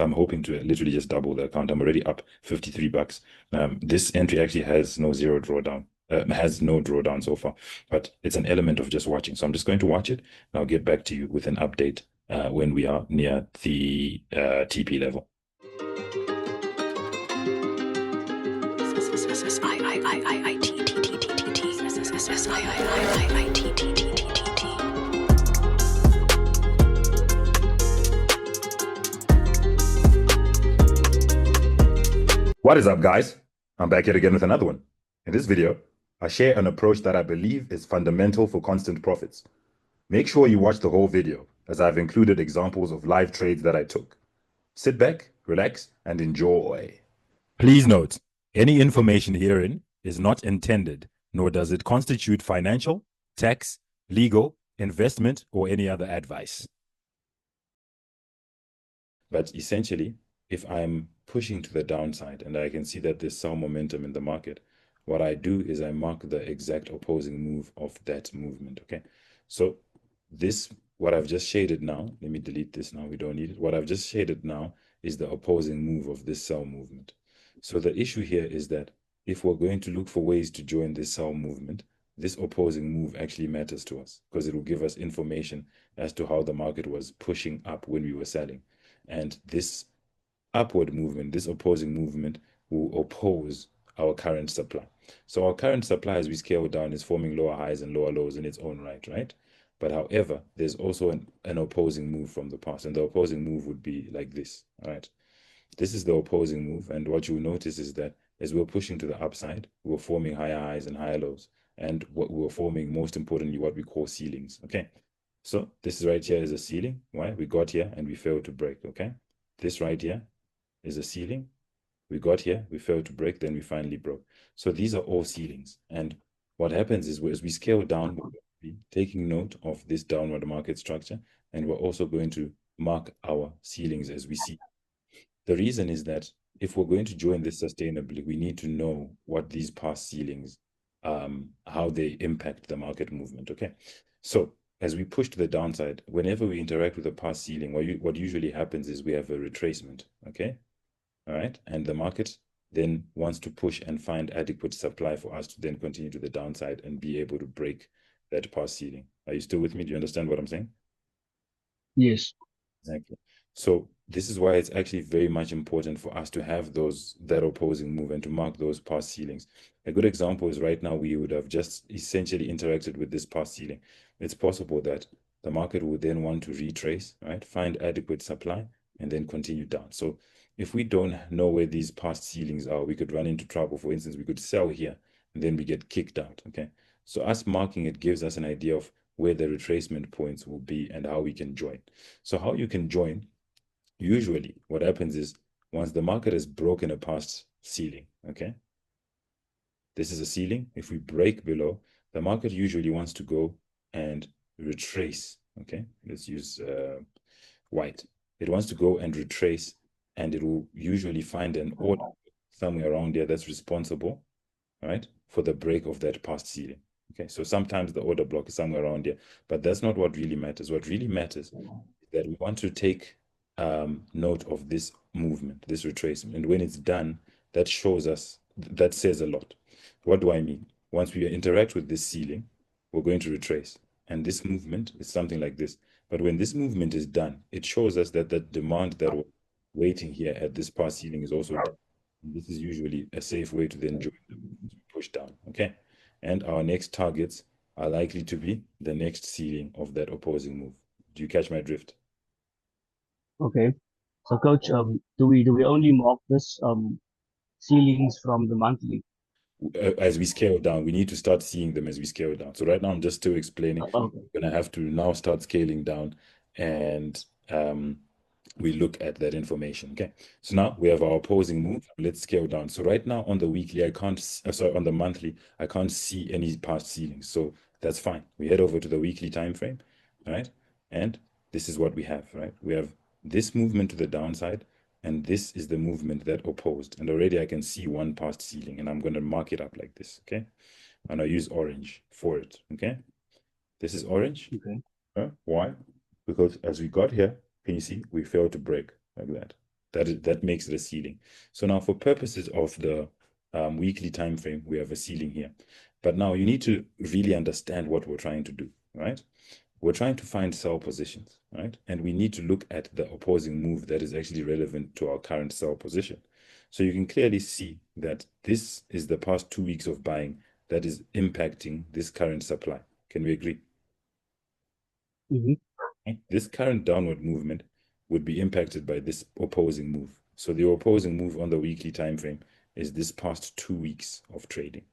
I'm hoping to literally just double the account. I'm already up 53 bucks. This entry actually has no drawdown. Has no drawdown so far, but it's an element of just watching. So I'm just going to watch it, and I'll get back to you with an update when we are near the TP level. What is up, guys? I'm back here again with another one. In this video, I share an approach that I believe is fundamental for constant profits. Make sure you watch the whole video, as I've included examples of live trades that I took. Sit back, relax, and enjoy. Please note, any information herein is not intended, nor does it constitute financial, tax, legal, investment, or any other advice. But essentially, if I'm pushing to the downside and I can see that there's some momentum in the market, what I do is I mark the exact opposing move of that movement, okay? So this, what I've just shaded now, let me delete this now, we don't need it. What I've just shaded now is the opposing move of this sell movement. So the issue here is that if we're going to look for ways to join this sell movement, this opposing move actually matters to us because it will give us information as to how the market was pushing up when we were selling. And this upward movement, this opposing movement, will oppose our current supply. So our current supply, as we scale down, is forming lower highs and lower lows in its own right, right? But however, there's also an opposing move from the past, and the opposing move would be like this, all right? This is the opposing move, and what you'll notice is that as we're pushing to the upside, we're forming higher highs and higher lows, and what we're forming, most importantly, what we call ceilings, okay? So this right here is a ceiling. Why? We got here and we failed to break, okay? This right here is a ceiling. We got here, we failed to break, then we finally broke. So these are all ceilings. And what happens is as we scale down, we're taking note of this downward market structure, and we're also going to mark our ceilings as we see. The reason is that if we're going to join this sustainably, we need to know what these past ceilings, how they impact the market movement, okay? So as we push to the downside, whenever we interact with a past ceiling, what usually happens is we have a retracement, okay? All right, and the market then wants to push and find adequate supply for us to then continue to the downside and be able to break that past ceiling. Are you still with me? Do you understand what I'm saying? Yes. Exactly. So this is why it's actually very much important for us to have that opposing move and to mark those past ceilings. A good example is right now we would have just essentially interacted with this past ceiling. It's possible that the market would then want to retrace, right? Find adequate supply and then continue down. So if we don't know where these past ceilings are, we could run into trouble. For instance, we could sell here and then we get kicked out, okay? So us marking it gives us an idea of where the retracement points will be and how we can join. So how you can join, usually what happens is once the market has broken a past ceiling, okay? This is a ceiling. If we break below, the market usually wants to go and retrace, okay? Let's use white. It wants to go and retrace, and it will usually find an order somewhere around there that's responsible, right, for the break of that past ceiling. Okay, so sometimes the order block is somewhere around here, but that's not what really matters. What really matters is that we want to take note of this movement, this retracement. And when it's done, that shows us, that says a lot. What do I mean? Once we interact with this ceiling, we're going to retrace. And this movement is something like this. But when this movement is done, it shows us that the demand that was waiting here at this past ceiling is also done. And this is usually a safe way to then join the movement, push down, okay? And our next targets are likely to be the next ceiling of that opposing move. Do you catch my drift? Okay. So, coach, do we only mark this ceilings from the monthly? As we scale down, we need to start seeing them as we scale down. So right now I'm just still explaining. Okay. We're gonna have to now start scaling down and we look at that information. Okay. So now we have our opposing move. Let's scale down. So right now on the weekly, I can't, sorry, on the monthly, I can't see any past ceilings. So that's fine. We head over to the weekly time frame, right? And this is what we have, right? We have this movement to the downside, and this is the movement that opposed. And already I can see one past ceiling, and I'm going to mark it up like this, okay? And I'll use orange for it, okay? This is orange. Okay. Why? Because as we got here, can you see we failed to break like that? That makes it a ceiling. So now for purposes of the weekly time frame, we have a ceiling here. But now you need to really understand what we're trying to do, right? We're trying to find sell positions, right? And we need to look at the opposing move that is actually relevant to our current sell position. So you can clearly see that this is the past 2 weeks of buying that is impacting this current supply. Can we agree? Mm-hmm. This current downward movement would be impacted by this opposing move. So the opposing move on the weekly time frame is this past 2 weeks of trading,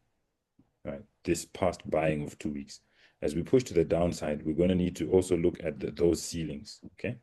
right? This past buying of 2 weeks. As we push to the downside, we're going to need to also look at those ceilings, okay,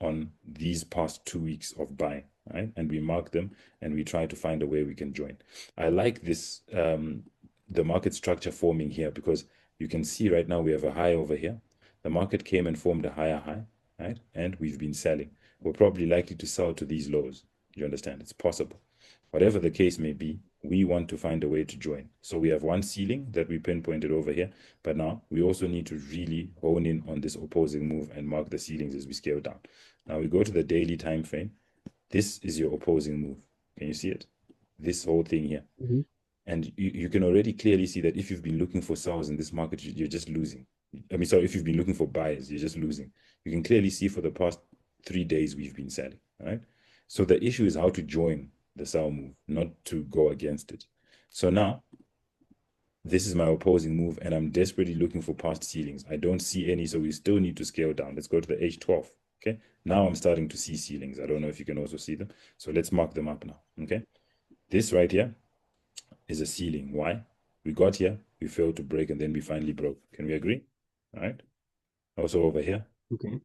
on these past 2 weeks of buying, right? And we mark them and we try to find a way we can join. I like this, the market structure forming here, because you can see right now we have a high over here. The market came and formed a higher high, right? And we've been selling. We're probably likely to sell to these lows. You understand? It's possible. Whatever the case may be, we want to find a way to join. So we have one ceiling that we pinpointed over here, but now we also need to really hone in on this opposing move and mark the ceilings as we scale down. Now we go to the daily time frame. This is your opposing move. Can you see it? This whole thing here. Mm-hmm. And you can already clearly see that if you've been looking for sells in this market, you're just losing. I mean, sorry, if you've been looking for buyers, you're just losing. You can clearly see for the past 3 days we've been selling, right? So the issue is how to join the sell move, not to go against it. So now this is my opposing move, and I'm desperately looking for past ceilings. I don't see any, so we still need to scale down. Let's go to the H12. Okay, now I'm starting to see ceilings. I don't know if you can also see them. So let's mark them up now. Okay, this right here is a ceiling. Why? We got here, we failed to break, and then we finally broke. Can we agree? All right. Also over here, Okay.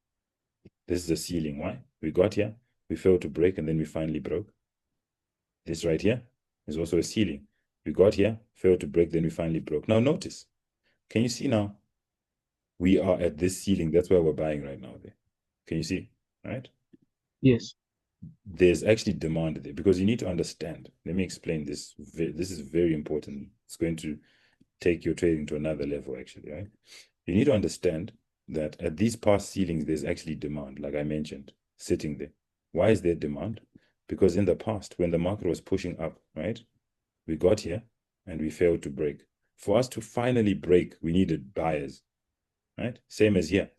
this is a ceiling. Why? We got here, we failed to break, and then we finally broke. This right here is also a ceiling. We got here, failed to break, then we finally broke. Now notice, can you see now? We are at this ceiling. That's where we're buying right now there. Can you see? Right? Yes. There's actually demand there, because you need to understand. Let me explain this. This is very important. It's going to take your trading to another level, actually, right? You need to understand that at these past ceilings, there's actually demand, like I mentioned, sitting there. Why is there demand? Because in the past, when the market was pushing up, right, we got here and we failed to break. For us to finally break, we needed buyers, right? Same as here.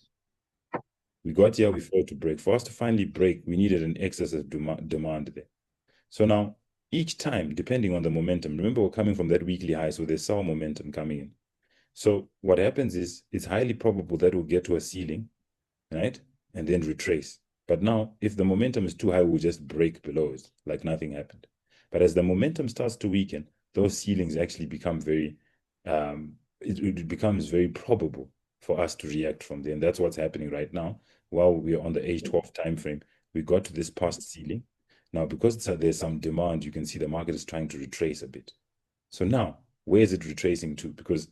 We got here, we failed to break. For us to finally break, we needed an excess of demand there. So now, each time, depending on the momentum, remember we're coming from that weekly high, so there's some momentum coming in. So what happens is it's highly probable that we'll get to a ceiling, right? And then retrace. But now, if the momentum is too high, we'll just break below it, like nothing happened. But as the momentum starts to weaken, those ceilings actually become it becomes very probable for us to react from there. And that's what's happening right now. While we're on the H12 time frame, we got to this past ceiling. Now, because there's some demand, you can see the market is trying to retrace a bit. So now, where is it retracing to? Because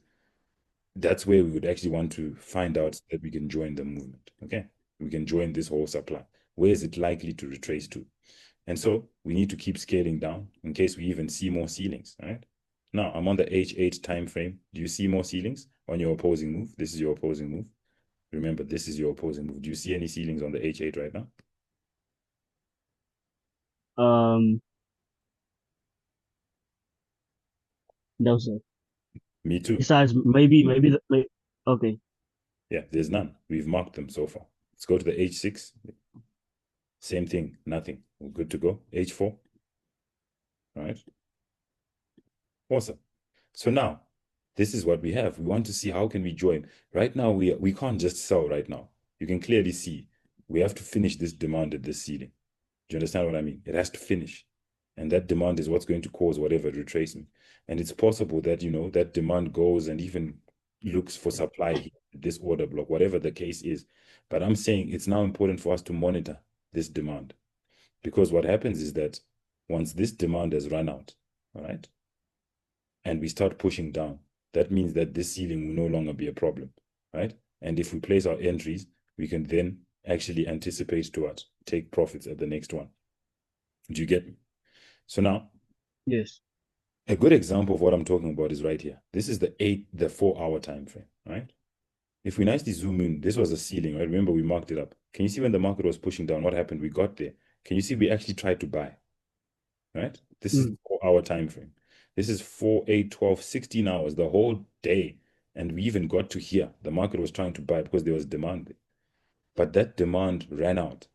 that's where we would actually want to find out that we can join the movement. Okay, we can join this whole supply. Where is it likely to retrace to? And so we need to keep scaling down in case we even see more ceilings. Right now, I'm on the H8 time frame. Do you see more ceilings on your opposing move? This is your opposing move. Remember, this is your opposing move. Do you see any ceilings on the H8 right now? Um, no, sir. Me too. Besides, maybe okay. Yeah, there's none. We've marked them so far. Let's go to the H6. Same thing, nothing. We're good to go. H4. All right. Awesome. So now, this is what we have. We want to see how can we join. Right now, we can't just sell right now. You can clearly see we have to finish this demand at this ceiling. Do you understand what I mean? It has to finish. And that demand is what's going to cause whatever retracement. And it's possible that, that demand goes and even looks for supply here, this order block, whatever the case is. But I'm saying it's now important for us to monitor this demand. Because what happens is that once this demand has run out, all right, and we start pushing down, that means that this ceiling will no longer be a problem, right? And if we place our entries, we can then actually anticipate to what? Take profits at the next one. Do you get me? So now, Yes. a good example of what I'm talking about is right here. This is the 4 hour time frame, right? If we nicely zoom in, this was a ceiling, right? Remember, we marked it up. Can you see when the market was pushing down, what happened? We got there can you see we actually tried to buy, right? This is 4-hour time frame. This is 4, 8, 12, 16 hours, the whole day. And we even got to here. The market was trying to buy because there was demand. But that demand ran out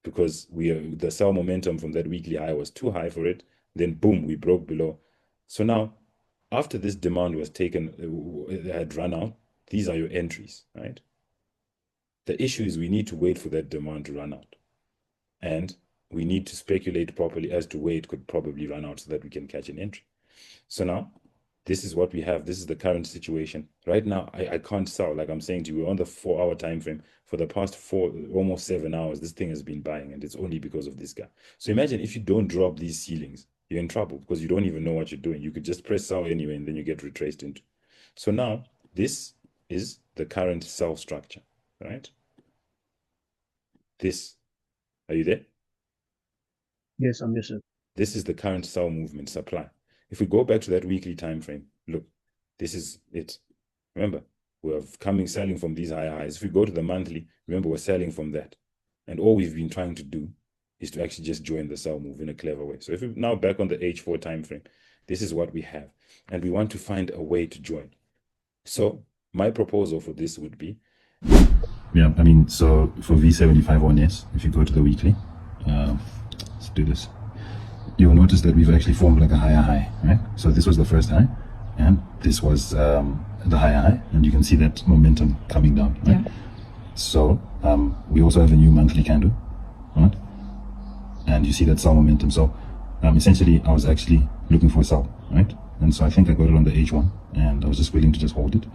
because the sell momentum from that weekly high was too high for it. Then boom, we broke below. So now, after this demand was taken, it had run out, these are your entries, right? The issue is we need to wait for that demand to run out. And we need to speculate properly as to where it could probably run out so that we can catch an entry. So now, this is what we have. This is the current situation. Right now, I can't sell. Like I'm saying to you, we're on the 4-hour time frame. For the past almost 7 hours, this thing has been buying, and it's only because of this guy. So imagine if you don't drop these ceilings, you're in trouble because you don't even know what you're doing. You could just press sell anyway, and then you get retraced into. So now, this is the current sell structure, right? This, are you there? Yes, I'm listening. This is the current sell movement supply. If we go back to that weekly time frame, look, this is it. Remember, we're selling from these higher highs. If we go to the monthly, remember, we're selling from that. And all we've been trying to do is to actually just join the sell move in a clever way. So if we're now back on the H4 time frame, this is what we have. And we want to find a way to join. So my proposal for this would be, yeah, I mean, so for V75 on S, if you go to the weekly, let's do this. You'll notice that we've actually formed like a higher high, right? So this was the first high, and this was the higher high, and you can see that momentum coming down, right? Yeah. So we also have a new monthly candle, right? And you see that sell momentum. So essentially, I was actually looking for a sell, right? And so I think I got it on the H1, and I was just willing to just hold it.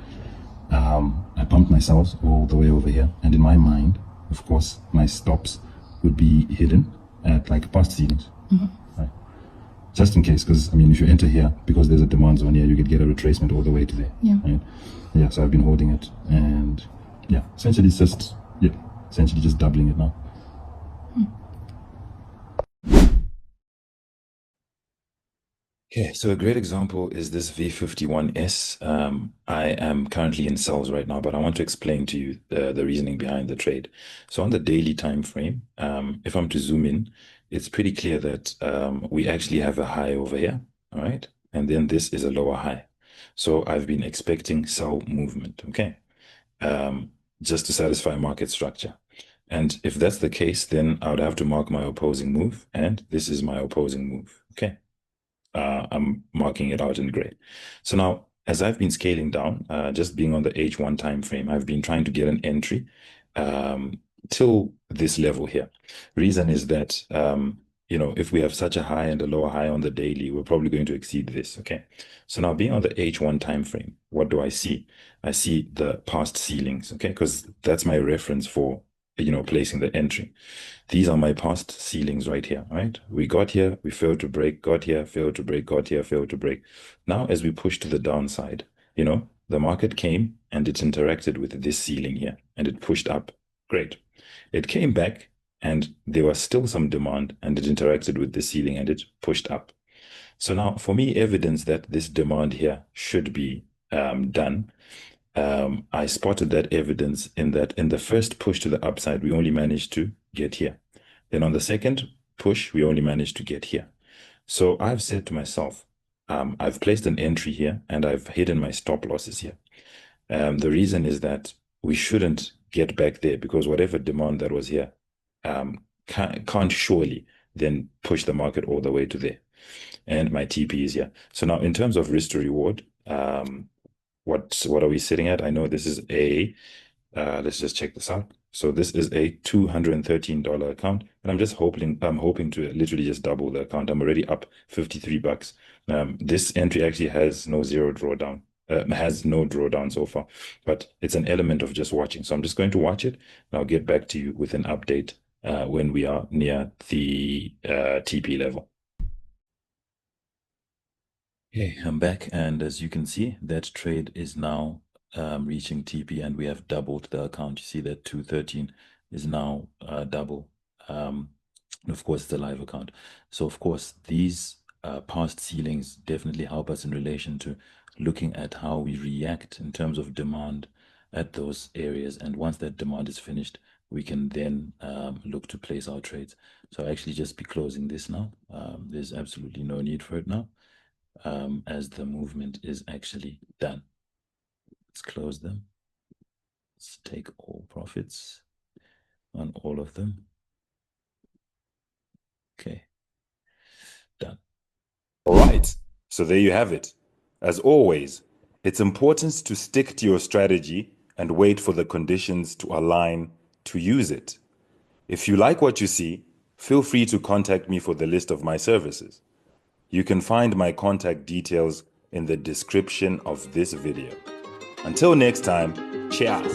I pumped my sells all the way over here, and in my mind, of course, my stops would be hidden at like past ceilings. Right. Just in case, because I mean, if you enter here, because there's a demand zone here, you could get a retracement all the way to there. Yeah. Right? Yeah. So I've been holding it, and yeah, essentially it's just essentially just doubling it now. Okay, so a great example is this V51S. I am currently in sells right now, but I want to explain to you the reasoning behind the trade. So on the daily time frame, if I'm to zoom in, it's pretty clear that we actually have a high over here, all right? And then this is a lower high. So I've been expecting sell movement, okay? Just to satisfy market structure. And if that's the case, then I would have to mark my opposing move, and this is my opposing move, okay? I'm marking it out in gray. So now, as I've been scaling down, just being on the H1 time frame, I've been trying to get an entry till this level here. Reason is that, if we have such a high and a lower high on the daily, we're probably going to exceed this, okay? So now being on the H1 time frame, what do I see? I see the past ceilings, okay? Because that's my reference for, placing the entry. These are my past ceilings right here, right? We got here, we failed to break, got here, failed to break, got here, failed to break. Now, as we push to the downside, the market came and it interacted with this ceiling here and it pushed up. Great. It came back and there was still some demand and it interacted with the ceiling and it pushed up. So now, for me, evidence that this demand here should be done. I spotted that evidence in the first push to the upside, we only managed to get here. Then on the second push, we only managed to get here. So I've said to myself, I've placed an entry here and I've hidden my stop losses here. The reason is that we shouldn't get back there because whatever demand that was here can't surely then push the market all the way to there. And my TP is here. So now in terms of risk to reward, what are we sitting at? I know this is let's just check this out. So this is a $213 account, and I'm hoping to literally just double the account. I'm already up $53. This entry actually has no drawdown so far, but it's an element of just watching. So I'm just going to watch it, and I'll get back to you with an update when we are near the TP level. Okay, I'm back, and as you can see, that trade is now reaching TP, and we have doubled the account. You see that 213 is now double. Of course, it's a live account. So, of course, these past ceilings definitely help us in relation to looking at how we react in terms of demand at those areas. And once that demand is finished, we can then look to place our trades. So I'll actually just be closing this now. There's absolutely no need for it now, as the movement is actually done. Let's close them. Let's take all profits on all of them. Okay, done. All right, so there you have it. As always, it's important to stick to your strategy and wait for the conditions to align to use it. If you like what you see, feel free to contact me for the list of my services. You can find my contact details in the description of this video. Until next time, cheers.